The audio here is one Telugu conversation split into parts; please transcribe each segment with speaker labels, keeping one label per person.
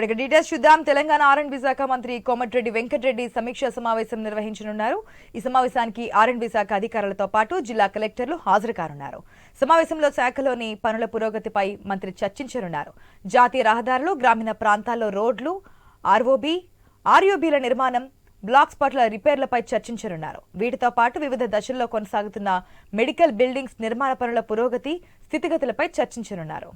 Speaker 1: ఇక డీటెయిల్స్ చూద్దాం. తెలంగాణ ఆర్ఎండ్బి శాఖ మంత్రి కోమటిరెడ్డి వెంకటరెడ్డి సమీక్ష సమావేశం నిర్వహించనున్నారు. ఈ సమావేశానికి ఆర్ఎండ్బి శాఖ అధికారులతో పాటు జిల్లా కలెక్టర్లు హాజరు కానున్నారు. సమావేశంలో శాఖలోని పనుల పురోగతిపై మంత్రి చర్చించనున్నారు. జాతీయ రహదారులు, గ్రామీణ ప్రాంతాల్లో రోడ్లు, ఆర్ఓబీల నిర్మాణం, బ్లాక్స్ పట్ల రిపేర్లపై చర్చించనున్నారు. వీటితో పాటు వివిధ దశల్లో కొనసాగుతున్న మెడికల్ బిల్డింగ్స్ నిర్మాణ పనుల పురోగతి, స్థితిగతులపై చర్చించనున్నారు.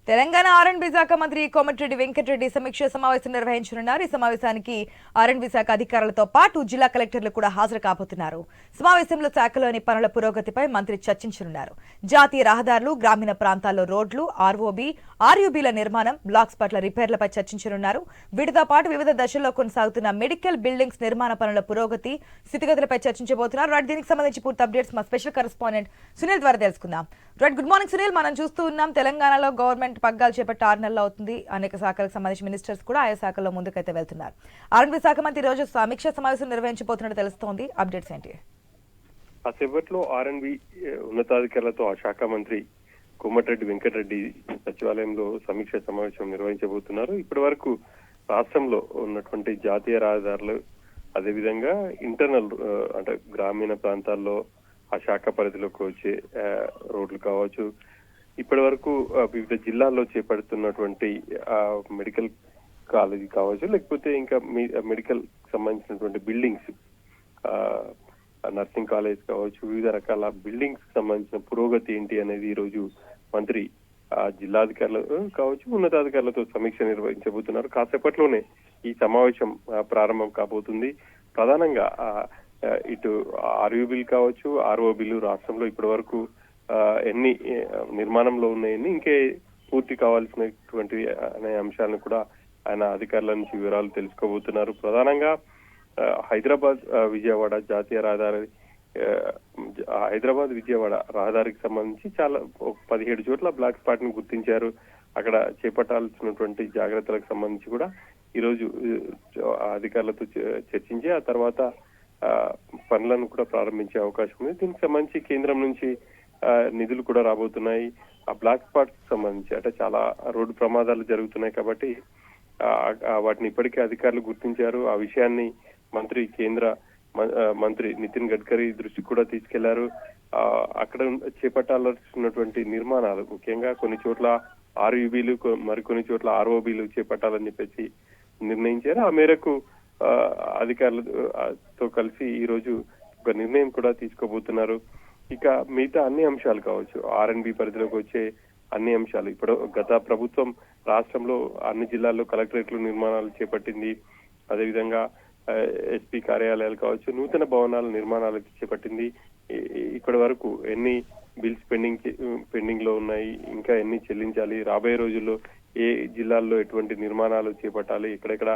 Speaker 1: తెలంగాణ ఆర్ఎండ్బి శాఖ మంత్రి కోమటిరెడ్డి వెంకటరెడ్డి సమీక్ష సమావేశం నిర్వహించనున్నారు. ఈ సమావేశానికి ఆర్ఎండ్బి శాఖ అధికారులతో పాటు జిల్లా కలెక్టర్లు కూడా హాజరు కాబోతున్నారు. సమావేశంలో శాఖలోని పనుల పురోగతిపై మంత్రి చర్చించనున్నారు. జాతీయ రహదారులు, గ్రామీణ ప్రాంతాల్లో రోడ్లు, ఆర్ఓబీల నిర్మాణం, బ్లాక్స్ పట్ల రిపేర్లపై చర్చించనున్నారు. వీటితో పాటు వివిధ దశల్లో కొనసాగుతున్న మెడికల్ బిల్డింగ్స్ నిర్మాణ పనుల పురోగతి, స్థితిగతులపై చర్చించబోతున్నారు. దీనికి సంబంధించి పూర్తి అప్డేట్స్ మా స్పెషల్ కరెస్పాండెంట్ సునీల్ ద్వారా తెలుసుకుందాం. Good morning Sunil. మనం చూస్తూ ఉన్నాం, తెలంగాణలో గవర్నమెంట్ పగ్గాలు చేపట్టి 6 నెలలు అవుతుంది. అనేక శాఖలకు సంబంధించి మినిస్టర్స్ కూడా ఆయా శాఖల్లో ముందుకైతే వెళ్తున్నారు. ఆర్ఎండ్బి శాఖ మంత్రి రోజు సమీక్ష సమావేశం నిర్వహించబోతున్నట్టు తెలుస్తోంది. అప్డేట్స్ ఏంటి?
Speaker 2: కాసేపట్లో ఆర్ఎండ్బి ఉన్నతాధికారులతో ఆ శాఖ మంత్రి కోమటిరెడ్డి వెంకటరెడ్డి సచివాలయంలో సమీక్ష సమావేశం నిర్వహించబోతున్నారు. ఇప్పటి వరకు రాష్ట్రంలో ఉన్నటువంటి జాతీయ రహదారులు, అదేవిధంగా ఇంటర్నల్ అంటే గ్రామీణ ప్రాంతాల్లో ఆ శాఖ పరిధిలోకి వచ్చే రోడ్లు కావచ్చు, ఇప్పటి వరకు వివిధ జిల్లాల్లో చేపడుతున్నటువంటి మెడికల్ కాలేజీ కావచ్చు, లేకపోతే ఇంకా మెడికల్ సంబంధించినటువంటి బిల్డింగ్స్, నర్సింగ్ కాలేజ్ కావచ్చు, వివిధ రకాల బిల్డింగ్స్ సంబంధించిన పురోగతి ఏంటి అనేది ఈ రోజు మంత్రి జిల్లాధికారులు కావచ్చు, ఉన్నతాధికారులతో సమీక్ష నిర్వహించబోతున్నారు. కాసేపట్లోనే ఈ సమావేశం ప్రారంభం కాబోతుంది. ప్రధానంగా ఇటు ఆర్ఓబీలు కావచ్చు, ఆర్ఓబీలు రాష్ట్రంలో ఇప్పటి వరకు ఎన్ని నిర్మాణంలో ఉన్నాయని, ఇంకే పూర్తి కావాల్సినటువంటి అనే అంశాలను కూడా ఆయన అధికారుల నుంచి వివరాలు తెలుసుకోబోతున్నారు. ప్రధానంగా హైదరాబాద్ విజయవాడ జాతీయ రహదారి, హైదరాబాద్ విజయవాడ రహదారికి సంబంధించి చాలా 17 చోట్ల బ్లాక్ స్పాట్ ని గుర్తించారు. అక్కడ చేపట్టాల్సినటువంటి జాగ్రత్తలకు సంబంధించి కూడా ఈరోజు అధికారులతో చర్చించి ఆ తర్వాత పనులను కూడా ప్రారంభించే అవకాశం ఉంది. దీనికి సంబంధించి కేంద్రం నుంచి నిధులు కూడా రాబోతున్నాయి. ఆ బ్లాక్ స్పాట్స్ సంబంధించి అంటే చాలా రోడ్డు ప్రమాదాలు జరుగుతున్నాయి కాబట్టి వాటిని ఇప్పటికే అధికారులు గుర్తించారు. ఆ విషయాన్ని కేంద్ర మంత్రి నితిన్ గడ్కరీ దృష్టికి కూడా తీసుకెళ్లారు. అక్కడ చేపట్టాల్సినటువంటి నిర్మాణాలు, ముఖ్యంగా కొన్ని చోట్ల ఆర్యూబీలు, మరికొన్ని చోట్ల ఆర్ఓబీలు చేపట్టాలని చెప్పేసి నిర్ణయించారు. ఆ మేరకు అధికారులతో కలిసి ఈ రోజు ఒక నిర్ణయం కూడా తీసుకోబోతున్నారు. ఇక మిగతా అన్ని అంశాలు కావచ్చు, ఆర్ఎండ్బి పరిధిలోకి వచ్చే అన్ని అంశాలు, ఇప్పుడు గత ప్రభుత్వం రాష్ట్రంలో అన్ని జిల్లాల్లో కలెక్టరేట్లు నిర్మాణాలు చేపట్టింది. అదేవిధంగా ఎస్పీ కార్యాలయాలు కావచ్చు, నూతన భవనాల నిర్మాణాలు చేపట్టింది. ఇప్పటి వరకు ఎన్ని బిల్స్ పెండింగ్ లో ఉన్నాయి, ఇంకా ఎన్ని చెల్లించాలి, రాబోయే రోజుల్లో ఏ జిల్లాల్లో ఎటువంటి నిర్మాణాలు చేపట్టాలి, ఎక్కడెక్కడ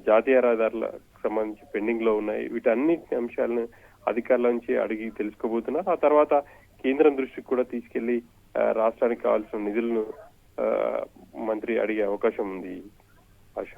Speaker 2: జాతీయ రహదారులకు సంబంధించి పెండింగ్ లో ఉన్నాయి, వీటన్ని అంశాలను అధికారుల నుంచి అడిగి తెలుసుకోబోతున్నారు. ఆ తర్వాత కేంద్రం దృష్టికి కూడా తీసుకెళ్లి రాష్ట్రానికి కావాల్సిన నిధులను మంత్రి అడిగే అవకాశం ఉంది. ఆశ.